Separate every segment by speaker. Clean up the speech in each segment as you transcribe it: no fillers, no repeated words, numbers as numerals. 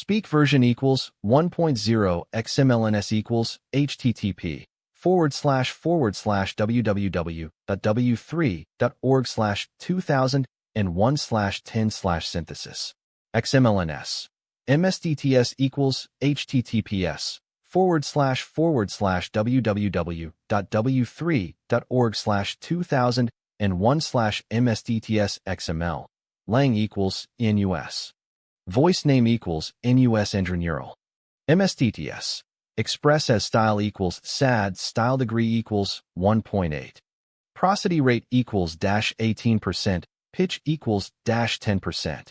Speaker 1: Speak version equals 1.0 XMLNS equals http://www.w3.org/2001/10/synthesis. XMLNS. MSDTS equals https://www.w3.org/2001/MSDTS Lang equals NUS. Voice name equals NUS Neural. MSDTS. Express as style equals SAD style degree equals 1.8. Prosody rate equals -18%, pitch equals -10%.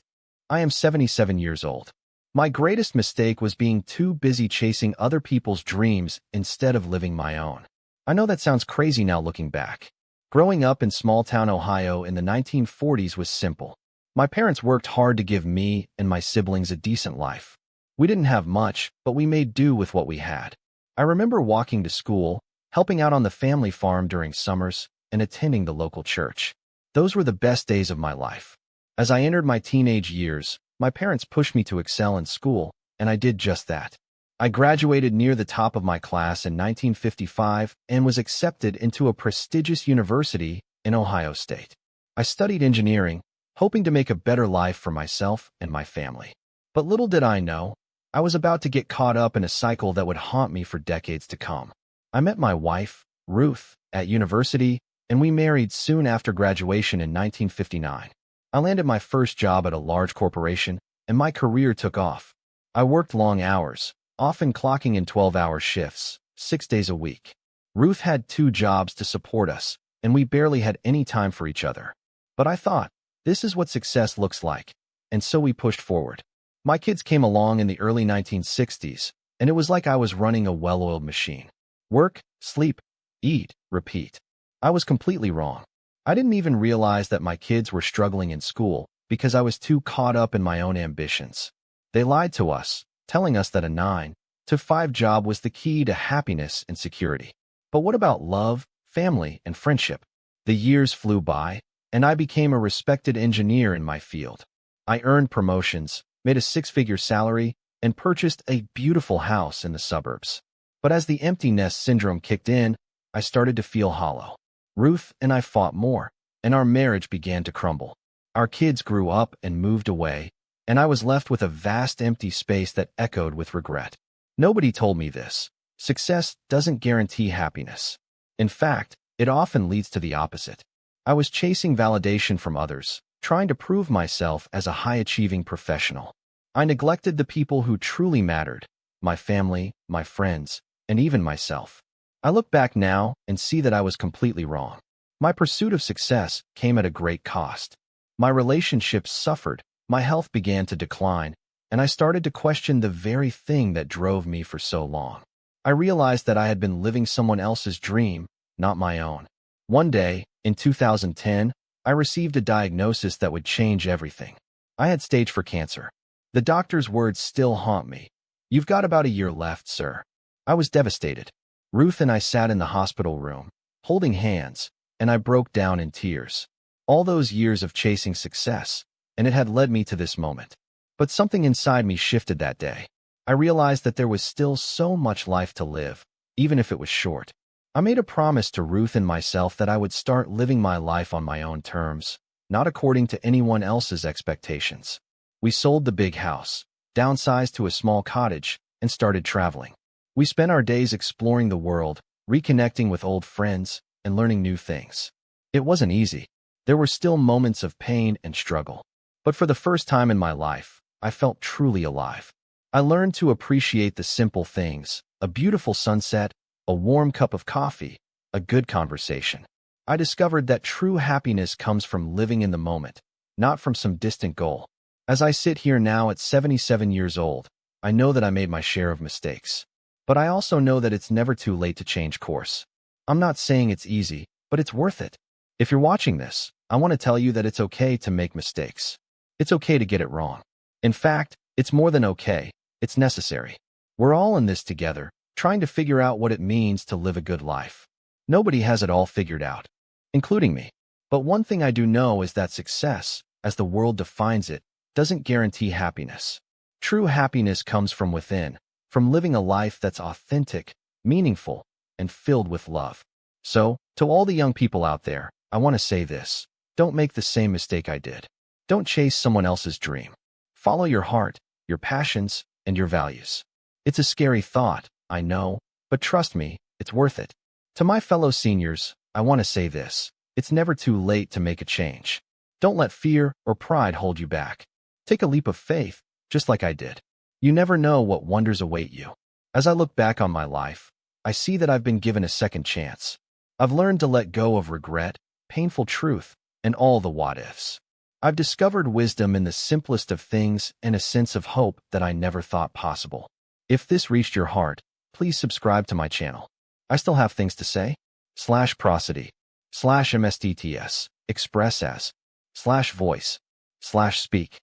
Speaker 1: I am 77 years old. My greatest mistake was being too busy chasing other people's dreams instead of living my own. I know that sounds crazy now looking back. Growing up in small-town Ohio in the 1940s was simple. My parents worked hard to give me and my siblings a decent life. We didn't have much, but we made do with what we had. I remember walking to school, helping out on the family farm during summers, and attending the local church. Those were the best days of my life. As I entered my teenage years, my parents pushed me to excel in school, and I did just that. I graduated near the top of my class in 1955 and was accepted into a prestigious university in Ohio State. I studied engineering, hoping to make a better life for myself and my family. But little did I know, I was about to get caught up in a cycle that would haunt me for decades to come. I met my wife, Ruth, at university, and we married soon after graduation in 1959. I landed my first job at a large corporation, and my career took off. I worked long hours, often clocking in 12-hour shifts, 6 days a week. Ruth had 2 jobs to support us, and we barely had any time for each other. But I thought, this is what success looks like, and so we pushed forward. My kids came along in the early 1960s, and it was like I was running a well-oiled machine. Work, sleep, eat, repeat. I was completely wrong. I didn't even realize that my kids were struggling in school because I was too caught up in my own ambitions. They lied to us, telling us that a 9-to-5 job was the key to happiness and security. But what about love, family, and friendship? The years flew by, and I became a respected engineer in my field. I earned promotions, made a 6-figure salary, and purchased a beautiful house in the suburbs. But as the empty nest syndrome kicked in, I started to feel hollow. Ruth and I fought more, and our marriage began to crumble. Our kids grew up and moved away, and I was left with a vast empty space that echoed with regret. Nobody told me this. Success doesn't guarantee happiness. In fact, it often leads to the opposite. I was chasing validation from others, trying to prove myself as a high-achieving professional. I neglected the people who truly mattered, my family, my friends, and even myself. I look back now and see that I was completely wrong. My pursuit of success came at a great cost. My relationships suffered, my health began to decline, and I started to question the very thing that drove me for so long. I realized that I had been living someone else's dream, not my own. One day, in 2010, I received a diagnosis that would change everything. I had stage 4 cancer. The doctor's words still haunt me. "You've got about a year left, sir." I was devastated. Ruth and I sat in the hospital room, holding hands, and I broke down in tears. All those years of chasing success, and it had led me to this moment. But something inside me shifted that day. I realized that there was still so much life to live, even if it was short. I made a promise to Ruth and myself that I would start living my life on my own terms, not according to anyone else's expectations. We sold the big house, downsized to a small cottage, and started traveling. We spent our days exploring the world, reconnecting with old friends, and learning new things. It wasn't easy. There were still moments of pain and struggle. But for the first time in my life, I felt truly alive. I learned to appreciate the simple things: a beautiful sunset, a warm cup of coffee, a good conversation. I discovered that true happiness comes from living in the moment, not from some distant goal. As I sit here now at 77 years old, I know that I made my share of mistakes. But I also know that it's never too late to change course. I'm not saying it's easy, but it's worth it. If you're watching this, I want to tell you that it's okay to make mistakes. It's okay to get it wrong. In fact, it's more than okay, it's necessary. We're all in this together, trying to figure out what it means to live a good life. Nobody has it all figured out, including me. But one thing I do know is that success, as the world defines it, doesn't guarantee happiness. True happiness comes from within, from living a life that's authentic, meaningful, and filled with love. So, to all the young people out there, I want to say this. Don't make the same mistake I did. Don't chase someone else's dream. Follow your heart, your passions, and your values. It's a scary thought, I know, but trust me, it's worth it. To my fellow seniors, I want to say this. It's never too late to make a change. Don't let fear or pride hold you back. Take a leap of faith, just like I did. You never know what wonders await you. As I look back on my life, I see that I've been given a second chance. I've learned to let go of regret, painful truth, and all the what-ifs. I've discovered wisdom in the simplest of things and a sense of hope that I never thought possible. If this reached your heart, please subscribe to my channel. I still have things to say. /prosody, /mstts, express as, /voice, /speak.